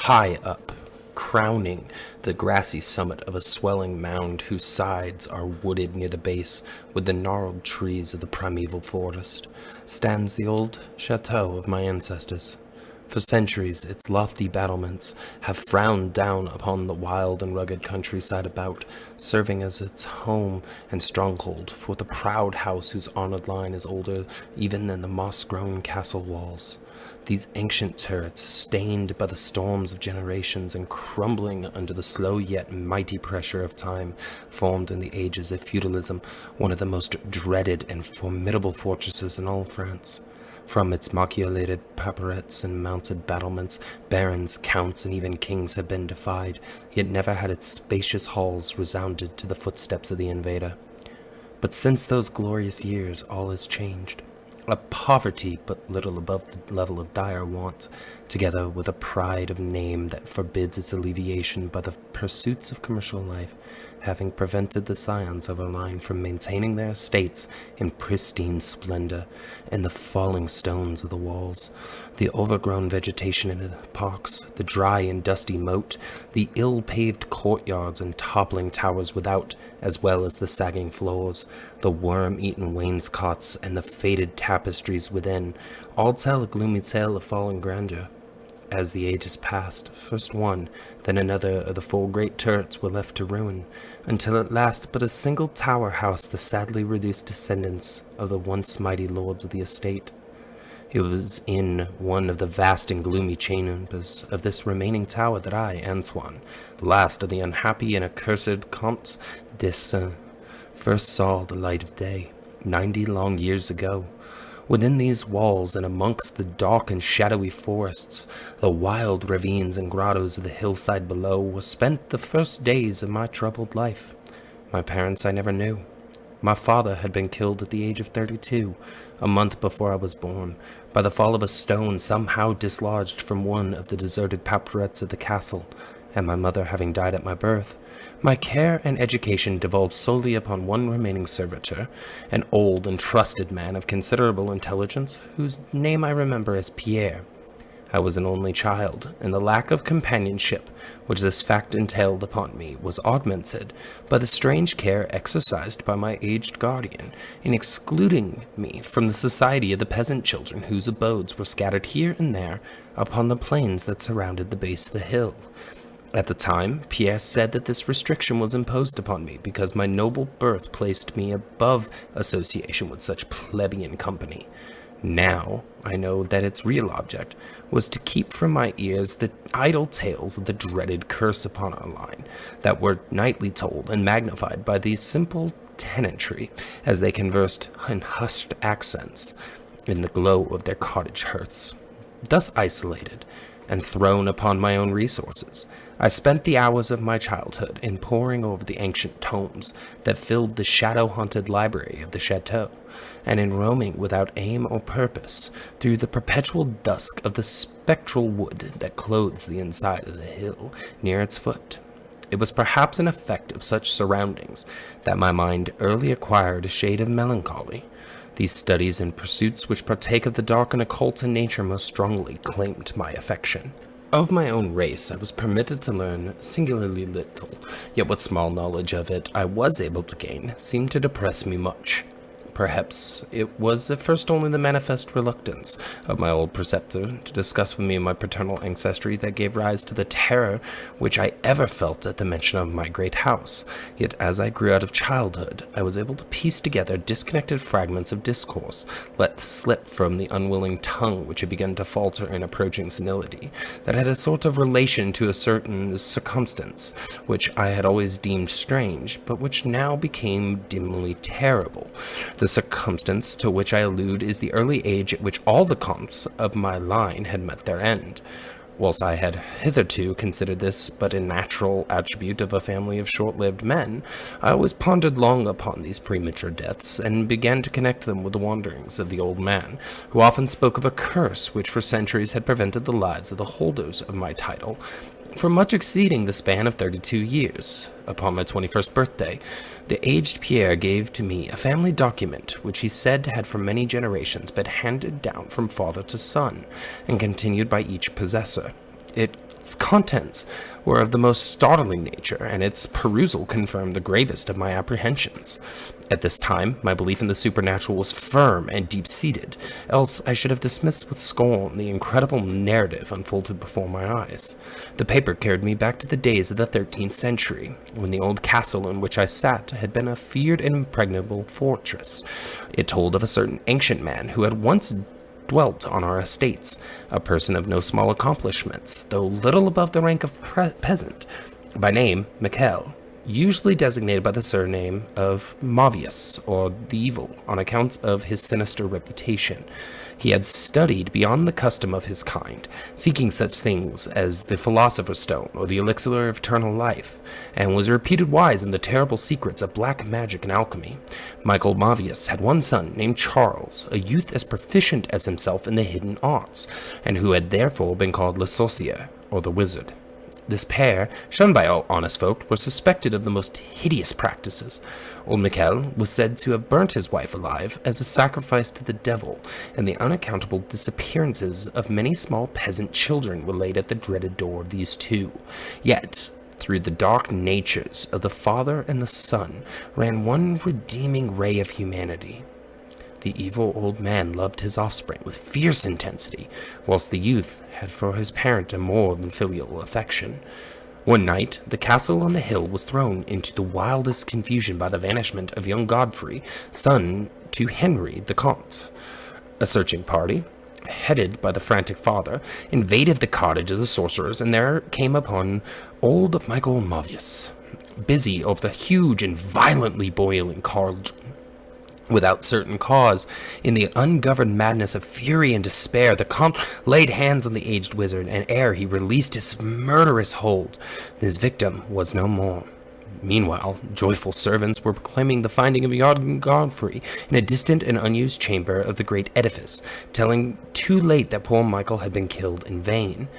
High up, crowning the grassy summit of a swelling mound whose sides are wooded near the base with the gnarled trees of the primeval forest, stands the old chateau of my ancestors. For centuries, its lofty battlements have frowned down upon the wild and rugged countryside about, serving as its home and stronghold for the proud house whose honored line is older even than the moss-grown castle walls. These ancient turrets, stained by the storms of generations and crumbling under the slow yet mighty pressure of time, formed in the ages of feudalism one of the most dreaded and formidable fortresses in all France. From its machicolated parapets and mounted battlements, barons, counts, and even kings have been defied, yet never had its spacious halls resounded to the footsteps of the invader. But since those glorious years, all has changed. A poverty but little above the level of dire want, together with a pride of name that forbids its alleviation by the pursuits of commercial life, having prevented the scions of our line from maintaining their estates in pristine splendor, and the falling stones of the walls, the overgrown vegetation in the parks, the dry and dusty moat, the ill-paved courtyards and toppling towers without, as well as the sagging floors, the worm-eaten wainscots, and the faded tapestries within, all tell a gloomy tale of fallen grandeur. As the ages passed, first one, then another of the four great turrets were left to ruin, until at last but a single tower housed the sadly reduced descendants of the once mighty lords of the estate. It was in one of the vast and gloomy chambers of this remaining tower that I, Antoine, the last of the unhappy and accursed Comtes d'Essin, first saw the light of day, 90 long years ago. Within these walls and amongst the dark and shadowy forests, the wild ravines and grottos of the hillside below, were spent the first days of my troubled life. My parents I never knew. My father had been killed at the age of 32, a month before I was born, by the fall of a stone somehow dislodged from one of the deserted parapets of the castle, and my mother having died at my birth, my care and education devolved solely upon one remaining servitor, an old and trusted man of considerable intelligence, whose name I remember as Pierre. I was an only child, and the lack of companionship which this fact entailed upon me was augmented by the strange care exercised by my aged guardian in excluding me from the society of the peasant children whose abodes were scattered here and there upon the plains that surrounded the base of the hill. At the time, Pierre said that this restriction was imposed upon me because my noble birth placed me above association with such plebeian company. Now, I know that its real object was to keep from my ears the idle tales of the dreaded curse upon our line, that were nightly told and magnified by the simple tenantry as they conversed in hushed accents in the glow of their cottage hearths. Thus isolated, and thrown upon my own resources, I spent the hours of my childhood in poring over the ancient tomes that filled the shadow-haunted library of the chateau, and in roaming without aim or purpose through the perpetual dusk of the spectral wood that clothes the inside of the hill near its foot. It was perhaps an effect of such surroundings that my mind early acquired a shade of melancholy. These studies and pursuits which partake of the dark and occult in nature most strongly claimed my affection. Of my own race, I was permitted to learn singularly little, yet what small knowledge of it I was able to gain seemed to depress me much. Perhaps it was at first only the manifest reluctance of my old preceptor to discuss with me my paternal ancestry that gave rise to the terror which I ever felt at the mention of my great house. Yet as I grew out of childhood, I was able to piece together disconnected fragments of discourse let slip from the unwilling tongue which had begun to falter in approaching senility, that had a sort of relation to a certain circumstance which I had always deemed strange, but which now became dimly terrible. The circumstance to which I allude is the early age at which all the comtes of my line had met their end. Whilst I had hitherto considered this but a natural attribute of a family of short-lived men, I always pondered long upon these premature deaths, and began to connect them with the wanderings of the old man, who often spoke of a curse which for centuries had prevented the lives of the holders of my title from much exceeding the span of 32 years. Upon my 21st birthday, the aged Pierre gave to me a family document which he said had for many generations been handed down from father to son, and continued by each possessor. It Its contents were of the most startling nature, and its perusal confirmed the gravest of my apprehensions. At this time, my belief in the supernatural was firm and deep-seated, else I should have dismissed with scorn the incredible narrative unfolded before my eyes. The paper carried me back to the days of the 13th century, when the old castle in which I sat had been a feared and impregnable fortress. It told of a certain ancient man who had once dwelt on our estates, a person of no small accomplishments, though little above the rank of peasant, by name Michael, usually designated by the surname of Mavius, or the Evil, on account of his sinister reputation. He had studied beyond the custom of his kind, seeking such things as the Philosopher's Stone or the Elixir of Eternal Life, and was reputed wise in the terrible secrets of black magic and alchemy. Michael Mavius had one son named Charles, a youth as proficient as himself in the hidden arts, and who had therefore been called Le Sorcier, or the Wizard. This pair, shunned by all honest folk, were suspected of the most hideous practices. Old Michael was said to have burnt his wife alive as a sacrifice to the devil, and the unaccountable disappearances of many small peasant children were laid at the dreaded door of these two. Yet, through the dark natures of the father and the son, ran one redeeming ray of humanity. The evil old man loved his offspring with fierce intensity, whilst the youth had for his parent a more than filial affection. One night, the castle on the hill was thrown into the wildest confusion by the vanishment of young Godfrey, son to Henry the Comte. A searching party, headed by the frantic father, invaded the cottage of the sorcerers, and there came upon old Michael Mavius, busy over the huge and violently boiling cauldron. Without certain cause, in the ungoverned madness of fury and despair, the Comte laid hands on the aged wizard, and ere he released his murderous hold, his victim was no more. Meanwhile, joyful servants were proclaiming the finding of young Godfrey in a distant and unused chamber of the great edifice, telling too late that poor Michael had been killed in vain.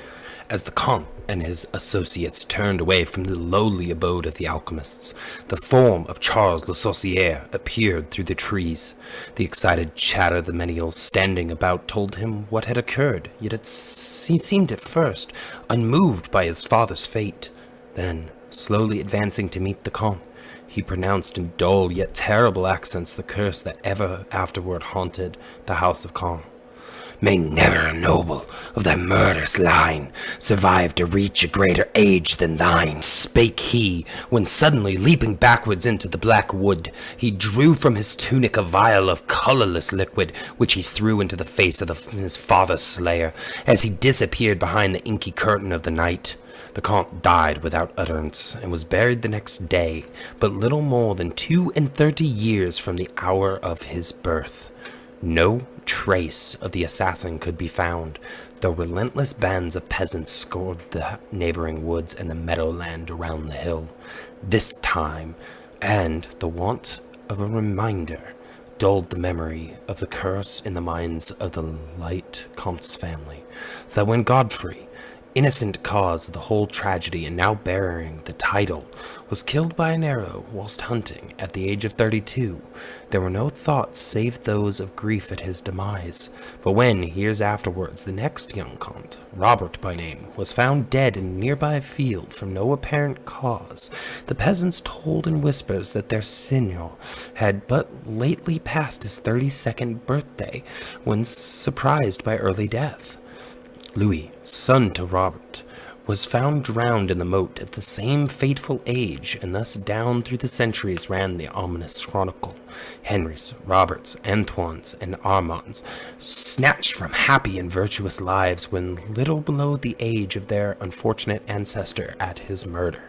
As the Comte and his associates turned away from the lowly abode of the alchemists, the form of Charles Le Sorcier appeared through the trees. The excited chatter of the menials standing about told him what had occurred, yet he seemed at first unmoved by his father's fate. Then, slowly advancing to meet the Comte, he pronounced in dull yet terrible accents the curse that ever afterward haunted the house of Caen. May never a noble of thy murderous line survive to reach a greater age than thine, spake he, when suddenly leaping backwards into the black wood, he drew from his tunic a vial of colorless liquid, which he threw into the face of his father's slayer, as he disappeared behind the inky curtain of the night. The Comte died without utterance, and was buried the next day, but little more than 32 years from the hour of his birth. No trace of the assassin could be found, though relentless bands of peasants scoured the neighboring woods and the meadowland around the hill. This time, and the want of a reminder, dulled the memory of the curse in the minds of the light Comte's family, so that when Godfrey, innocent cause of the whole tragedy and now bearing the title, was killed by an arrow whilst hunting at the age of 32, there were no thoughts save those of grief at his demise. But when, years afterwards, the next young Comte, Robert by name, was found dead in a nearby field from no apparent cause, the peasants told in whispers that their seigneur had but lately passed his 32nd birthday, when surprised by early death. Louis, son to Robert, was found drowned in the moat at the same fateful age, and thus down through the centuries ran the ominous chronicle. Henry's, Robert's, Antoine's, and Armand's, snatched from happy and virtuous lives when little below the age of their unfortunate ancestor at his murder.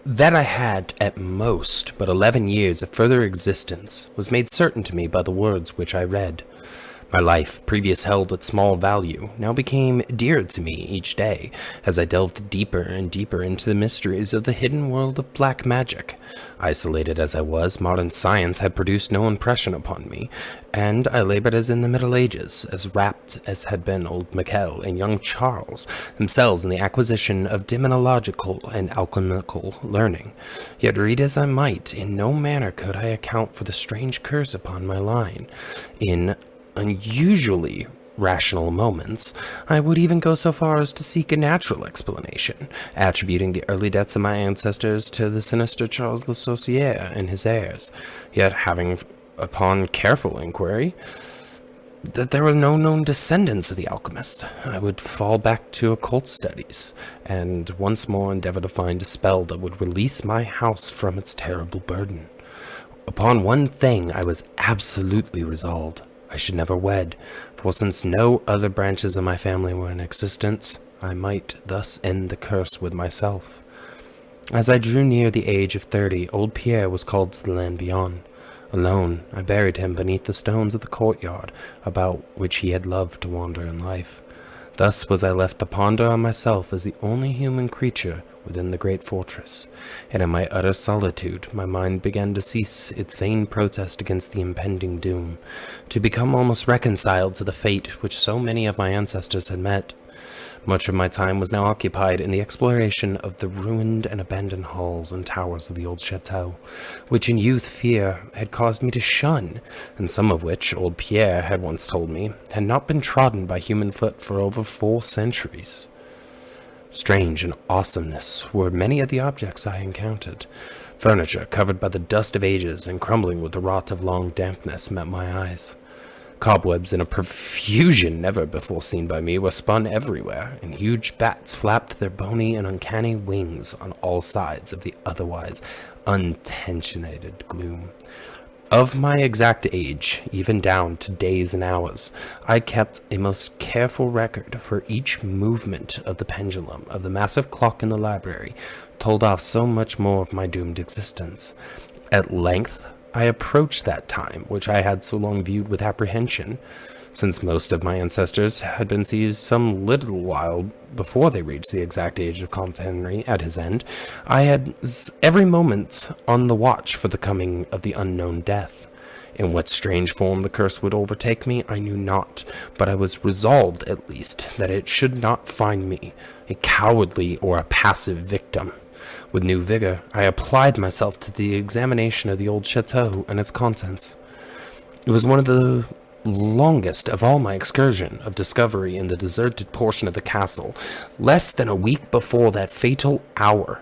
That I had, at most, but 11 years of further existence was made certain to me by the words which I read. My life, previous held at small value, now became dearer to me each day, as I delved deeper and deeper into the mysteries of the hidden world of black magic. Isolated as I was, modern science had produced no impression upon me, and I labored as in the Middle Ages, as rapt as had been old Michael and young Charles, themselves in the acquisition of demonological and alchemical learning. Yet read as I might, in no manner could I account for the strange curse upon my line. In unusually rational moments, I would even go so far as to seek a natural explanation, attributing the early deaths of my ancestors to the sinister Charles Le Saucier and his heirs, yet having, upon careful inquiry, that there were no known descendants of the alchemist, I would fall back to occult studies, and once more endeavor to find a spell that would release my house from its terrible burden. Upon one thing I was absolutely resolved. I should never wed, for since no other branches of my family were in existence, I might thus end the curse with myself. As I drew near the age of 30, old Pierre was called to the land beyond. Alone, I buried him beneath the stones of the courtyard, about which he had loved to wander in life. Thus was I left to ponder on myself as the only human creature within the great fortress, and in my utter solitude my mind began to cease its vain protest against the impending doom, to become almost reconciled to the fate which so many of my ancestors had met. Much of my time was now occupied in the exploration of the ruined and abandoned halls and towers of the old chateau, which in youth fear had caused me to shun, and some of which, old Pierre had once told me, had not been trodden by human foot for over 4 centuries. Strange and awesomeness were many of the objects I encountered. Furniture covered by the dust of ages and crumbling with the rot of long dampness met my eyes. Cobwebs in a profusion never before seen by me were spun everywhere, and huge bats flapped their bony and uncanny wings on all sides of the otherwise untensionated gloom. Of my exact age, even down to days and hours, I kept a most careful record, for each movement of the pendulum of the massive clock in the library told off so much more of my doomed existence. At length, I approached that time which I had so long viewed with apprehension. Since most of my ancestors had been seized some little while before they reached the exact age of Comte Henry at his end, I had every moment on the watch for the coming of the unknown death. In what strange form the curse would overtake me, I knew not, but I was resolved, at least, that it should not find me, a cowardly or a passive victim. With new vigor, I applied myself to the examination of the old chateau and its contents. It was one of the longest of all my excursion of discovery in the deserted portion of the castle, less than a week before that fatal hour,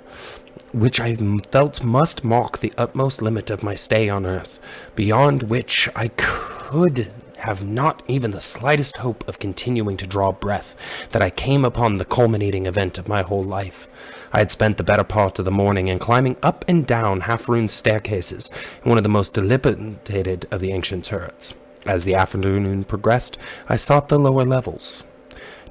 which I felt must mark the utmost limit of my stay on earth, beyond which I could have not even the slightest hope of continuing to draw breath, that I came upon the culminating event of my whole life. I had spent the better part of the morning in climbing up and down half-ruined staircases in one of the most dilapidated of the ancient turrets. As the afternoon progressed, I sought the lower levels,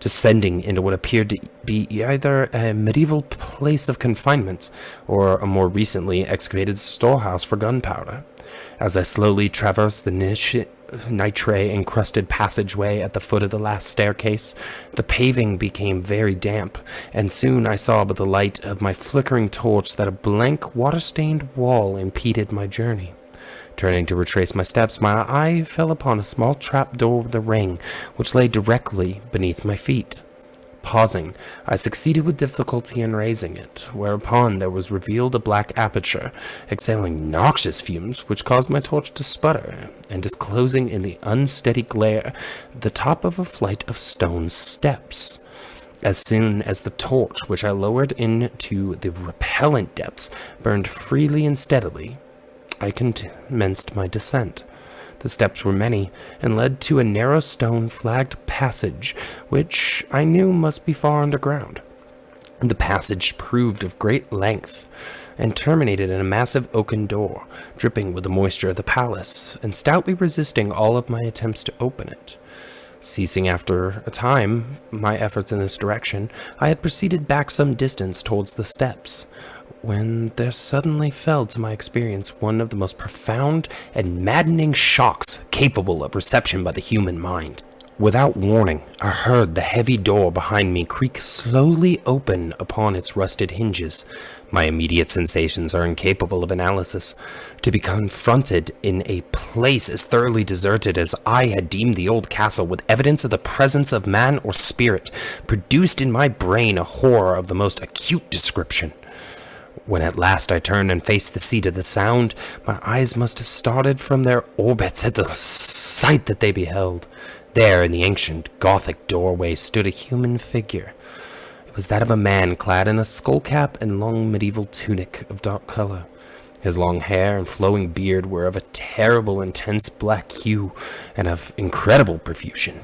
descending into what appeared to be either a medieval place of confinement or a more recently excavated storehouse for gunpowder. As I slowly traversed the nitre-encrusted passageway at the foot of the last staircase, the paving became very damp, and soon I saw by the light of my flickering torch that a blank, water-stained wall impeded my journey. Turning to retrace my steps, my eye fell upon a small trap-door with a ring, which lay directly beneath my feet. Pausing, I succeeded with difficulty in raising it, whereupon there was revealed a black aperture, exhaling noxious fumes which caused my torch to sputter, and disclosing in the unsteady glare the top of a flight of stone steps. As soon as the torch, which I lowered into the repellent depths, burned freely and steadily, I commenced my descent. The steps were many, and led to a narrow stone-flagged passage, which I knew must be far underground. The passage proved of great length, and terminated in a massive oaken door, dripping with the moisture of the palace, and stoutly resisting all of my attempts to open it. Ceasing after a time my efforts in this direction, I had proceeded back some distance towards the steps, when there suddenly fell to my experience one of the most profound and maddening shocks capable of reception by the human mind. Without warning, I heard the heavy door behind me creak slowly open upon its rusted hinges. My immediate sensations are incapable of analysis. To be confronted in a place as thoroughly deserted as I had deemed the old castle, with evidence of the presence of man or spirit, produced in my brain a horror of the most acute description. When at last I turned and faced the seat of the sound, my eyes must have started from their orbits at the sight that they beheld. There, in the ancient Gothic doorway, stood a human figure. It was that of a man clad in a skullcap and long medieval tunic of dark color. His long hair and flowing beard were of a terrible, intense black hue and of incredible profusion.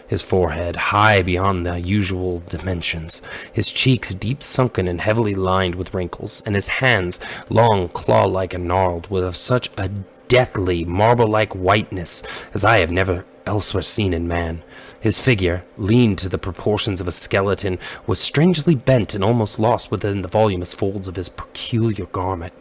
His forehead high beyond the usual dimensions, his cheeks deep sunken and heavily lined with wrinkles, and his hands, long, claw-like and gnarled, were of such a deathly, marble-like whiteness as I have never elsewhere seen in man. His figure, lean to the proportions of a skeleton, was strangely bent and almost lost within the voluminous folds of his peculiar garment.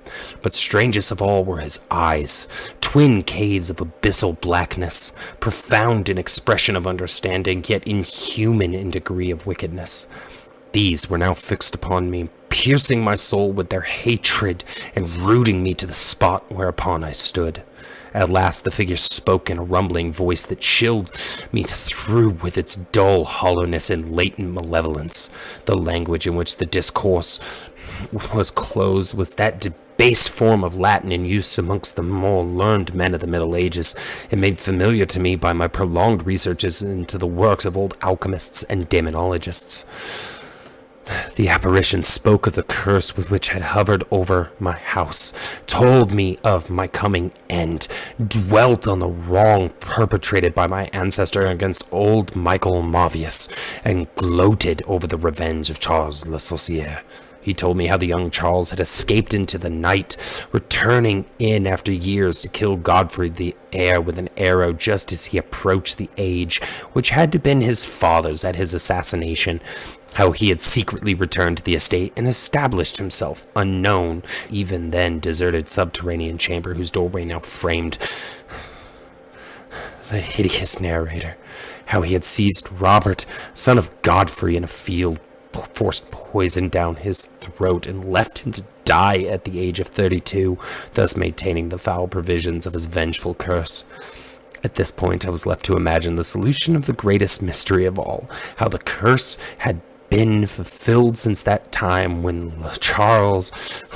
But strangest of all were his eyes, twin caves of abyssal blackness, profound in expression of understanding, yet inhuman in degree of wickedness. These were now fixed upon me, piercing my soul with their hatred and rooting me to the spot whereupon I stood. At last the figure spoke in a rumbling voice that chilled me through with its dull hollowness and latent malevolence. The language in which the discourse was clothed with that debased form of Latin in use amongst the more learned men of the Middle Ages, and made familiar to me by my prolonged researches into the works of old alchemists and demonologists. The apparition spoke of the curse which had hovered over my house, told me of my coming end, dwelt on the wrong perpetrated by my ancestor against old Michael Mavius, and gloated over the revenge of Charles Le Saucier. He told me how the young Charles had escaped into the night, returning in after years to kill Godfrey the heir with an arrow just as he approached the age which had to been his father's at his assassination. How he had secretly returned to the estate and established himself unknown, even then deserted subterranean chamber whose doorway now framed the hideous narrator. How he had seized Robert, son of Godfrey, in a field, forced poison down his throat, and left him to die at the age of 32, thus maintaining the foul provisions of his vengeful curse. At this point, I was left to imagine the solution of the greatest mystery of all, how the curse had been fulfilled since that time when Charles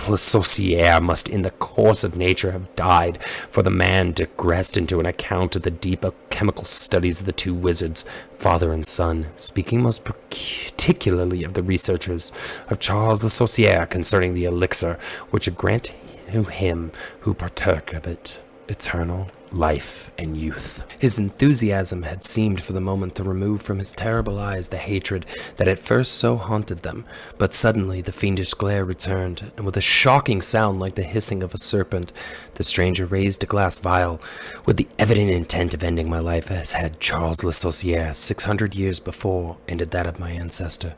Le Saucier must in the course of nature have died, for the man digressed into an account of the deep alchemical studies of the two wizards, father and son, speaking most particularly of the researches of Charles Le Saucier concerning the elixir which would grant to him who partook of it eternal life and youth. His enthusiasm had seemed for the moment to remove from his terrible eyes the hatred that at first so haunted them, but suddenly the fiendish glare returned, and with a shocking sound like the hissing of a serpent, the stranger raised a glass vial, with the evident intent of ending my life as had Charles Le Saucier 600 years before ended that of my ancestor.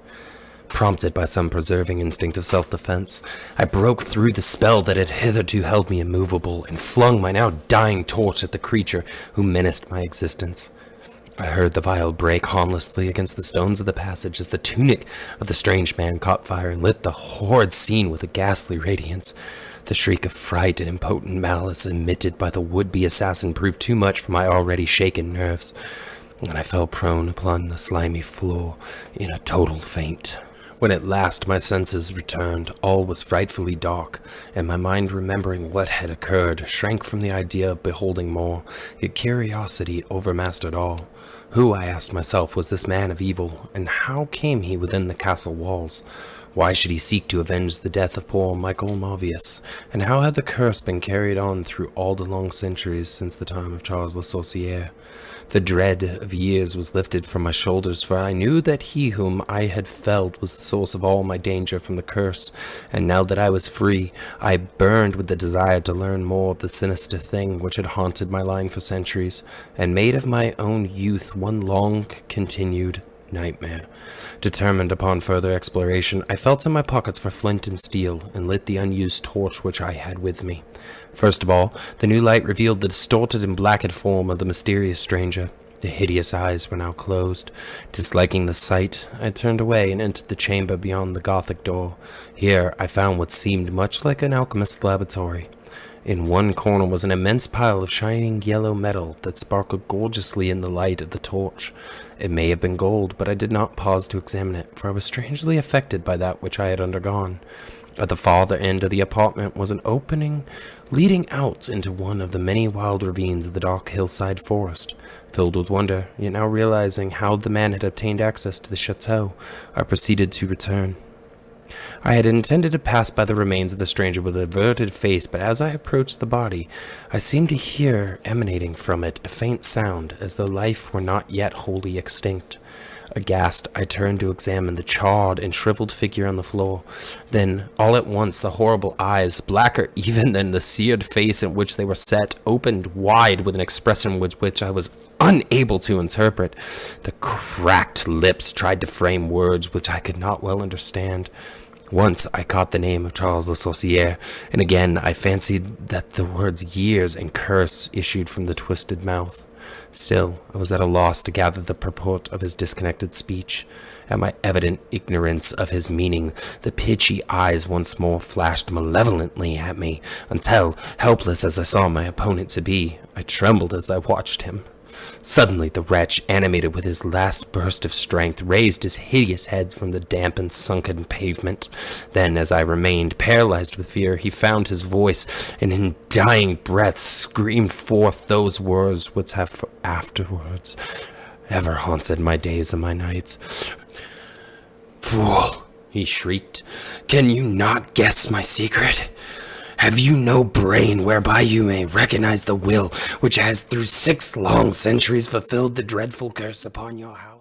Prompted by some preserving instinct of self-defense, I broke through the spell that had hitherto held me immovable and flung my now dying torch at the creature who menaced my existence. I heard the vial break harmlessly against the stones of the passage as the tunic of the strange man caught fire and lit the horrid scene with a ghastly radiance. The shriek of fright and impotent malice emitted by the would-be assassin proved too much for my already shaken nerves, and I fell prone upon the slimy floor in a total faint. When at last my senses returned, all was frightfully dark, and my mind, remembering what had occurred, shrank from the idea of beholding more, yet curiosity overmastered all. Who, I asked myself, was this man of evil, and how came he within the castle walls? Why should he seek to avenge the death of poor Michael Mavius, and how had the curse been carried on through all the long centuries since the time of Charles Le Saucier? The dread of years was lifted from my shoulders, for I knew that he whom I had felled was the source of all my danger from the curse, and now that I was free, I burned with the desire to learn more of the sinister thing which had haunted my line for centuries, and made of my own youth one long continued nightmare. Determined upon further exploration, I felt in my pockets for flint and steel, and lit the unused torch which I had with me. First of all, the new light revealed the distorted and blackened form of the mysterious stranger. The hideous eyes were now closed. Disliking the sight, I turned away and entered the chamber beyond the Gothic door. Here I found what seemed much like an alchemist's laboratory. In one corner was an immense pile of shining yellow metal that sparkled gorgeously in the light of the torch. It may have been gold, but I did not pause to examine it, for I was strangely affected by that which I had undergone. At the farther end of the apartment was an opening leading out into one of the many wild ravines of the dark hillside forest. Filled with wonder, yet now realizing how the man had obtained access to the chateau, I proceeded to return. I had intended to pass by the remains of the stranger with averted face, but as I approached the body, I seemed to hear emanating from it a faint sound, as though life were not yet wholly extinct. Aghast, I turned to examine the charred and shriveled figure on the floor. Then, all at once, the horrible eyes, blacker even than the seared face in which they were set, opened wide with an expression which I was unable to interpret. The cracked lips tried to frame words which I could not well understand. Once I caught the name of Charles Le Sorcier, and again I fancied that the words years and curse issued from the twisted mouth. Still, I was at a loss to gather the purport of his disconnected speech. At my evident ignorance of his meaning, the pitchy eyes once more flashed malevolently at me, until, helpless as I saw my opponent to be, I trembled as I watched him. Suddenly the wretch, animated with his last burst of strength, raised his hideous head from the damp and sunken pavement. Then, as I remained paralyzed with fear, he found his voice, and in dying breath screamed forth those words which have afterwards ever haunted my days and my nights. "Fool!" he shrieked. "Can you not guess my secret? Have you no brain whereby you may recognize the will which has through 6 long centuries fulfilled the dreadful curse upon your house?"